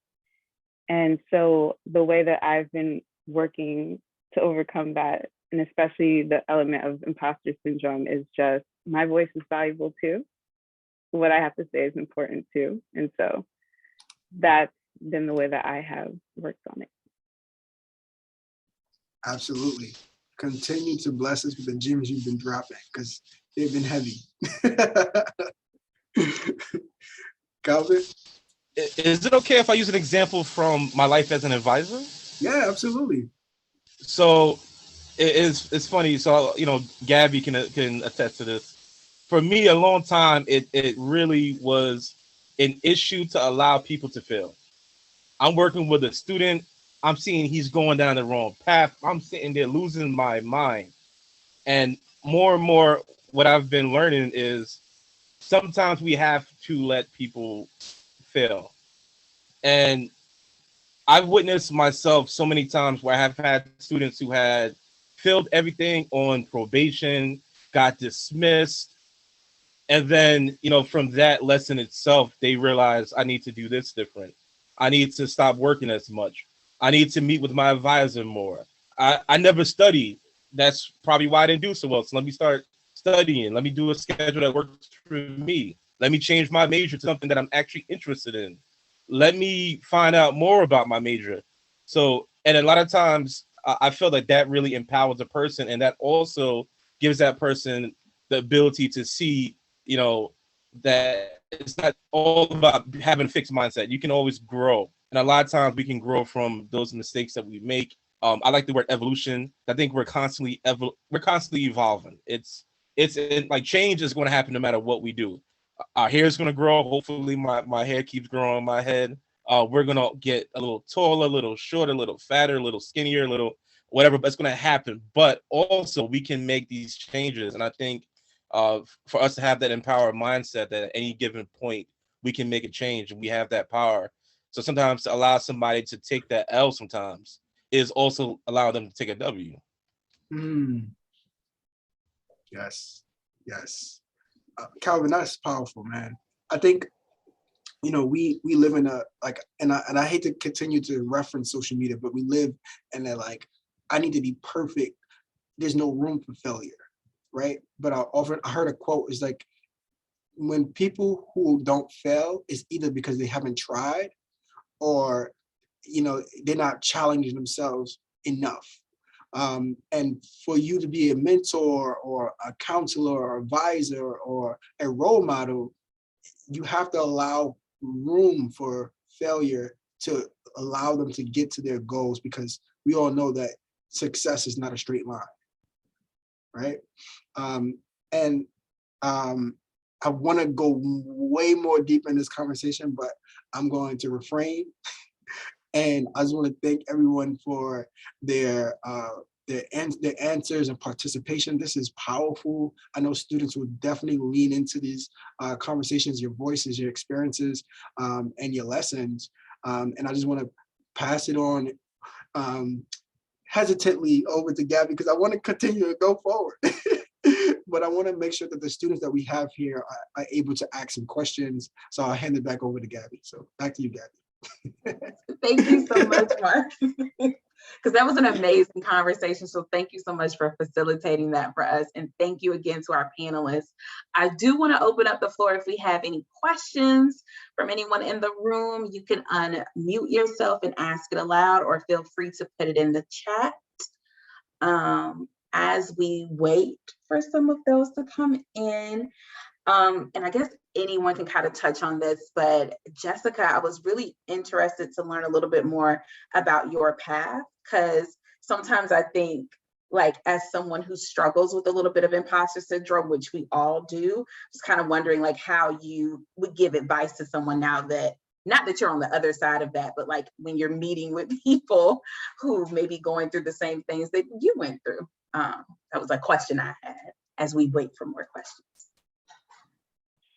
F: And so the way that I've been working to overcome that, and especially the element of imposter syndrome, is just my voice is valuable too. What I have to say is important too. And so that's been the way that I have worked on it.
B: Absolutely. Continue to bless us with the gems you've been dropping, because they've been heavy. Calvin?
G: Is it okay if I use an example from my life as an advisor?
B: Yeah, absolutely.
G: So it's funny. So, Gabby can attest to this. For me, a long time, it really was an issue to allow people to fail. I'm working with a student. I'm seeing he's going down the wrong path. I'm sitting there losing my mind. And more, what I've been learning is sometimes we have to let people fail. And I've witnessed myself so many times where I have had students who had failed everything on probation, got dismissed. And then, from that lesson itself, they realize I need to do this different. I need to stop working as much. I need to meet with my advisor more. I never studied. That's probably why I didn't do so well. So let me start studying. Let me do a schedule that works for me. Let me change my major to something that I'm actually interested in. Let me find out more about my major. So, and a lot of times I feel like that really empowers a person, and that also gives that person the ability to see, that it's not all about having a fixed mindset. You can always grow. And a lot of times we can grow from those mistakes that we make. I like the word evolution. I think we're constantly evolving. It's like change is going to happen no matter what we do. Our hair is going to grow. Hopefully my hair keeps growing on my head. We're going to get a little taller, a little shorter, a little fatter, a little skinnier, a little whatever, but it's going to happen. But also we can make these changes. And I think for us to have that empowered mindset that at any given point we can make a change, and we have that power. So sometimes to allow somebody to take that L sometimes is also allow them to take a W.
B: Yes. Calvin, that's powerful, man. I think, we live in a, like, and I hate to continue to reference social media, but we live in a, like, I need to be perfect. There's no room for failure, right? But I heard a quote, is like, when people who don't fail, is either because they haven't tried, or, they're not challenging themselves enough. And for you to be a mentor or a counselor or advisor or a role model, you have to allow room for failure to allow them to get to their goals, because we all know that success is not a straight line, right? I want to go way more deep in this conversation, but I'm going to refrain. And I just want to thank everyone for their answers and participation. This is powerful. I know students will definitely lean into these conversations, your voices, your experiences, and your lessons. And I just want to pass it on hesitantly over to Gabby, because I want to continue to go forward. But I want to make sure that the students that we have here are able to ask some questions. So I'll hand it back over to Gabby. So back to you, Gabby.
A: Thank you so much, Mark, because that was an amazing conversation. So thank you so much for facilitating that for us. And thank you again to our panelists. I do want to open up the floor. If we have any questions from anyone in the room, you can unmute yourself and ask it aloud, or feel free to put it in the chat. As we wait for some of those to come in. And I guess anyone can kind of touch on this, but Jessica, I was really interested to learn a little bit more about your path, because sometimes I think like as someone who struggles with a little bit of imposter syndrome, which we all do, just kind of wondering like how you would give advice to someone now that, not that you're on the other side of that, but like when you're meeting with people who may be going through the same things that you went through. That was a question I had as we wait for more questions.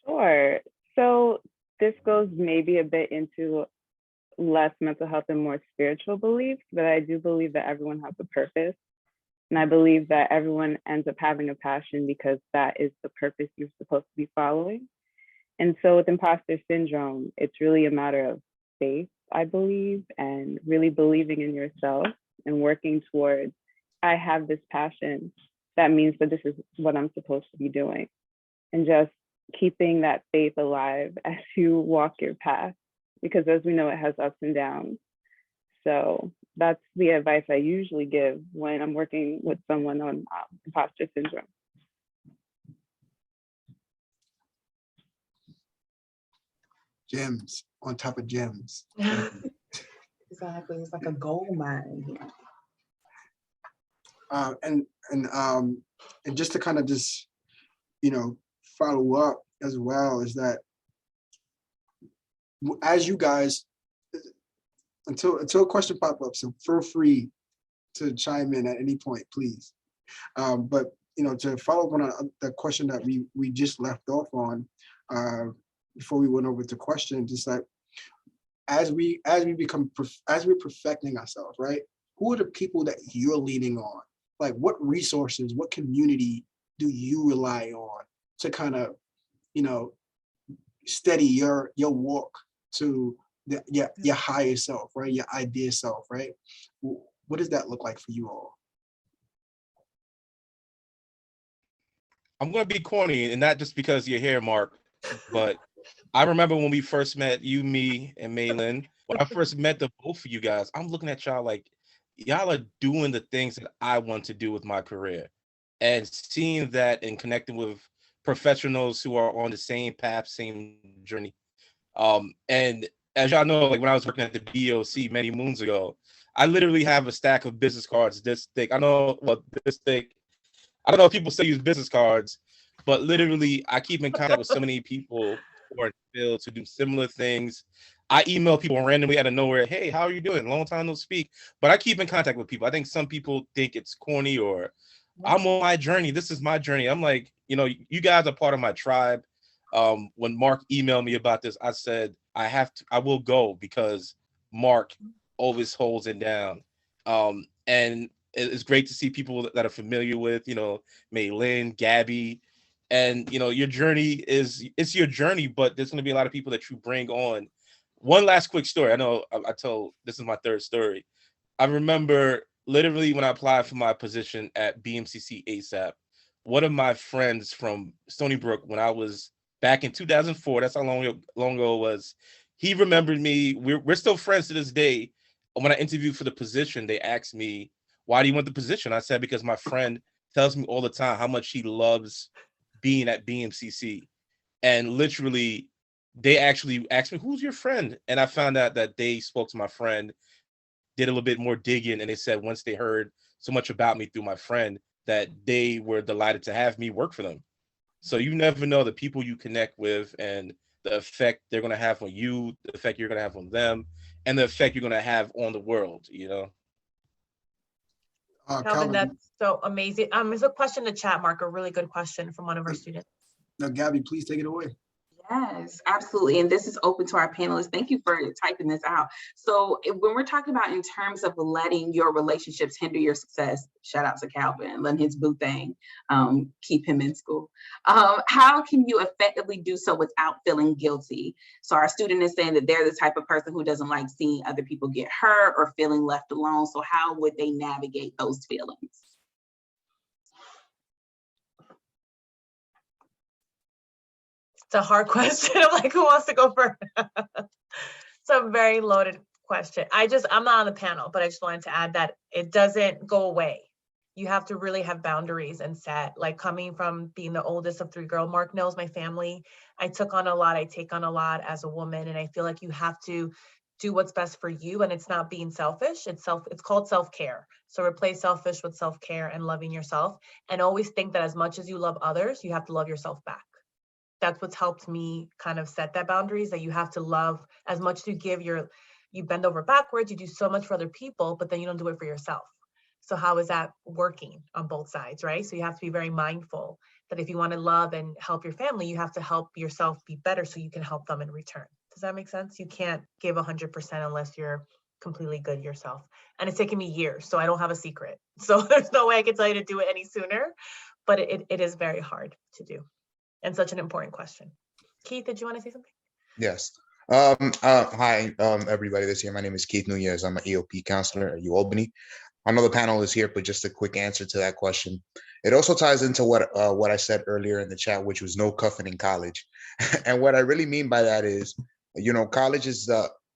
F: Sure. So this goes maybe a bit into less mental health and more spiritual beliefs, but I do believe that everyone has a purpose. And I believe that everyone ends up having a passion because that is the purpose you're supposed to be following. And so with imposter syndrome, it's really a matter of faith, I believe, and really believing in yourself and working towards, I have this passion. That means that this is what I'm supposed to be doing. And just keeping that faith alive as you walk your path, because as we know, it has ups and downs. So that's the advice I usually give when I'm working with someone on imposter syndrome.
B: Gems on top of gems.
A: Exactly, it's like a gold mine.
B: And just to kind of just, follow up as well, is that as you guys, until a question pop up, so feel free to chime in at any point, please. But to follow up on the question that we just left off on before we went over to questions, just like as we're perfecting ourselves, right? Who are the people that you're leaning on? Like, what resources, what community do you rely on to kind of, steady your walk to your higher self, right? Your ideal self, right? What does that look like for you all?
G: I'm going to be corny, and not just because you're here, Mark, but I remember when we first met, you, me, and Meylin. When I first met the both of you guys, I'm looking at y'all like, y'all are doing the things that I want to do with my career. And seeing that and connecting with professionals who are on the same path, same journey. And as y'all know, like when I was working at the DOC many moons ago, I literally have a stack of business cards this thick. This thick. I don't know if people still use business cards, but literally I keep in contact with so many people who are in the field to do similar things. I email people randomly out of nowhere. Hey, how are you doing? Long time no speak. But I keep in contact with people. I think some people think it's corny or I'm on my journey. This is my journey. I'm like, you guys are part of my tribe. When Mark emailed me about this, I said, I will go because Mark always holds it down. And it's great to see people that are familiar with, Meylin, Gabby, and your journey it's your journey, but there's going to be a lot of people that you bring on. One last quick story. I know I told, this is my third story. I remember literally when I applied for my position at BMCC ASAP, one of my friends from Stony Brook, when I was back in 2004, that's how long ago it was, he remembered me. We're still friends to this day. When I interviewed for the position, they asked me, why do you want the position? I said, because my friend tells me all the time how much he loves being at BMCC. And literally, they actually asked me, who's your friend? And I found out that they spoke to my friend, did a little bit more digging, and they said once they heard so much about me through my friend, that they were delighted to have me work for them. So you never know the people you connect with and the effect they're going to have on you, the effect you're going to have on them, and the effect you're going to have on the world,
C: Calvin, that's so amazing. There's a question in the chat, Mark, a really good question from one of our students.
B: Now, Gabby, please take it away.
A: Yes, absolutely. And this is open to our panelists. Thank you for typing this out. So when we're talking about in terms of letting your relationships hinder your success, shout out to Calvin, letting his boo thing keep him in school. How can you effectively do so without feeling guilty? So our student is saying that they're the type of person who doesn't like seeing other people get hurt or feeling left alone. So how would they navigate those feelings?
C: It's a hard question. I'm like, who wants to go first? It's a very loaded question. I'm not on the panel, but I just wanted to add that it doesn't go away. You have to really have boundaries and set, like coming from being the oldest of 3 girls, Mark knows my family. I took on a lot, I take on a lot as a woman. And I feel like you have to do what's best for you, and it's not being selfish. It's called self-care. So replace selfish with self-care and loving yourself, and always think that as much as you love others, you have to love yourself back. That's what's helped me kind of set that boundaries, that you have to love as much as you give. You bend over backwards, you do so much for other people, but then you don't do it for yourself. So how is that working on both sides, right? So you have to be very mindful that if you want to love and help your family, you have to help yourself be better so you can help them in return. Does that make sense? You can't give 100% unless you're completely good yourself. And it's taken me years, so I don't have a secret. So there's no way I can tell you to do it any sooner, but it is very hard to do. And such an important question. Keith, did you want to say something?
E: Yes. Hi, everybody that's here. My name is Keith Nunez. I'm an EOP counselor at UAlbany. I know the panel is here, but just a quick answer to that question. It also ties into what I said earlier in the chat, which was no cuffing in college. And what I really mean by that is, college is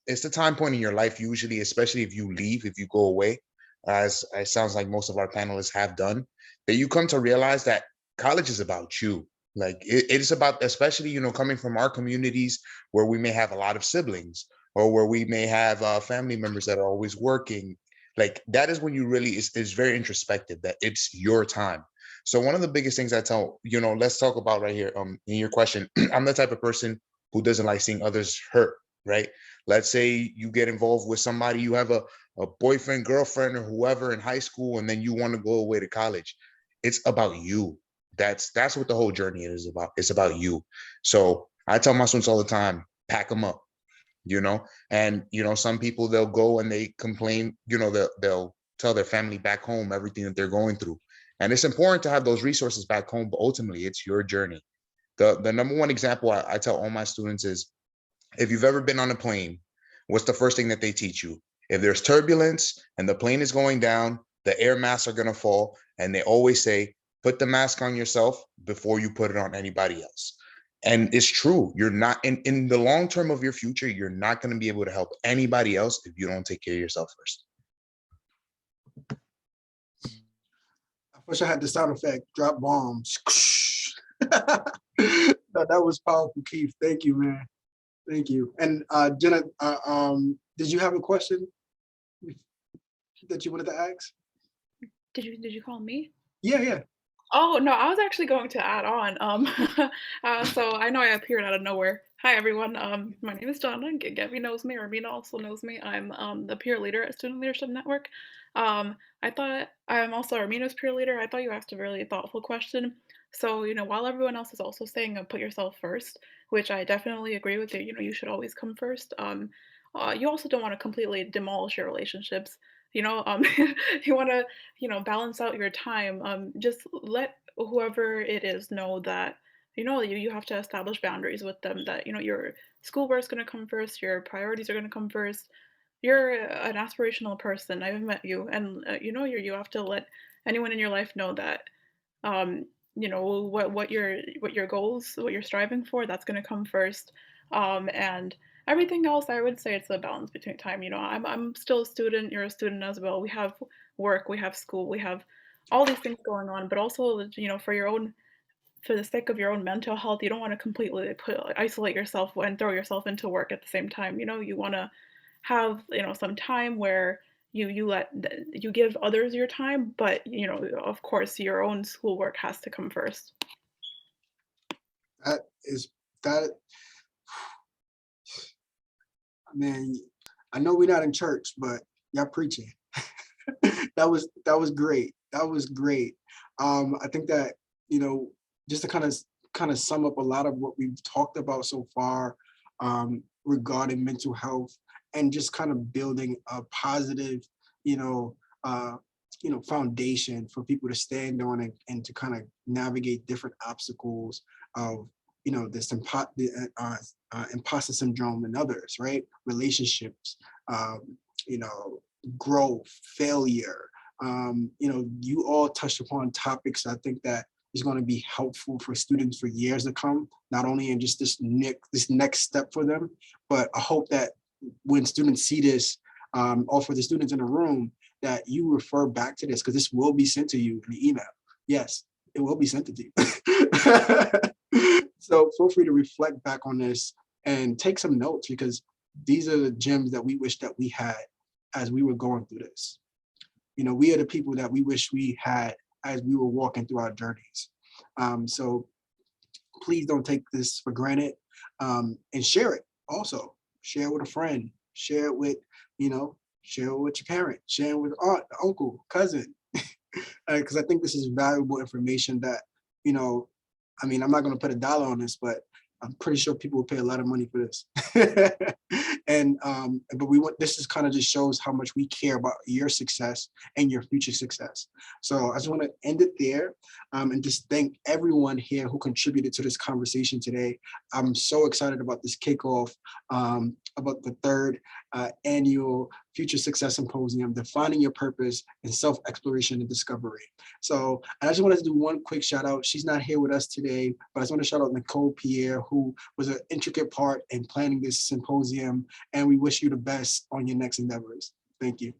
E: it's the time point in your life, usually, especially if you leave, if you go away, as it sounds like most of our panelists have done, that you come to realize that college is about you. Like it is about, especially, coming from our communities where we may have a lot of siblings or where we may have family members that are always working. Like that is when you really is very introspective, that it's your time. So one of the biggest things I tell, let's talk about right here in your question, I'm the type of person who doesn't like seeing others hurt, right? Let's say you get involved with somebody, you have a boyfriend, girlfriend, or whoever in high school, and then you want to go away to college. It's about you. That's what the whole journey is about. It's about you. So I tell my students all the time, pack them up, and, some people, they'll go and they complain, they'll tell their family back home everything that they're going through. And it's important to have those resources back home, but ultimately it's your journey. The number one example I tell all my students is, if you've ever been on a plane, what's the first thing that they teach you? If there's turbulence and the plane is going down, the air masks are going to fall. And they always say, put the mask on yourself before you put it on anybody else. And it's true. You're not in the long term of your future, you're not going to be able to help anybody else if you don't take care of yourself first.
B: I wish I had the sound effect, drop bombs. That was powerful, Keith. Thank you, man. Thank you. And Jenna, did you have a question that you wanted to ask?
I: Did you call me?
B: Yeah.
I: Oh no, I was actually going to add on. So I know I appeared out of nowhere. Hi everyone. My name is Donna. Gabby knows me, or Mina also knows me. I'm the peer leader at Student Leadership Network. I thought I'm also Armina's peer leader. I thought you asked a really thoughtful question. So while everyone else is also saying put yourself first, which I definitely agree with you. You should always come first. You also don't want to completely demolish your relationships. You want to balance out your time. Just let whoever it is know that you have to establish boundaries with them, that your schoolwork's going to come first, your priorities are going to come first. You're an aspirational person. I've met you, and you have to let anyone in your life know that what your goals, what you're striving for, that's going to come first. And everything else, I would say it's a balance between time. I'm still a student, you're a student as well. We have work, we have school, we have all these things going on, but also, for the sake of your own mental health, you don't want to completely isolate yourself and throw yourself into work at the same time. You want to have, some time where you give others your time, but of course your own schoolwork has to come first.
B: That man, I know we're not in church, but y'all preaching. that was great. That was great. I think that, just to kind of sum up a lot of what we've talked about so far regarding mental health, and just kind of building a positive, foundation for people to stand on and to kind of navigate different obstacles of, this imposter syndrome and others, right? Relationships, growth, failure. You all touched upon topics I think that is going to be helpful for students for years to come, not only in just this next step for them, but I hope that when students see this, or for the students in the room, that you refer back to this, because this will be sent to you in the email. Yes, it will be sent to you. So feel free to reflect back on this and take some notes, because these are the gems that we wish that we had as we were going through this. We are the people that we wish we had as we were walking through our journeys. So please don't take this for granted, and share it also. Share it with a friend, share it with, share it with your parent, share it with aunt, uncle, cousin, because I think this is valuable information that, I'm not going to put a dollar on this, but I'm pretty sure people will pay a lot of money for this. But this is kind of just shows how much we care about your success and your future success. So I just want to end it there, and just thank everyone here who contributed to this conversation today. I'm so excited about this kickoff, about the third annual Future Success Symposium, defining your purpose and self-exploration and discovery. So I just wanted to do one quick shout out. She's not here with us today, but I just want to shout out Nicole Pierre, who was an intricate part in planning this symposium, and we wish you the best on your next endeavors. Thank you.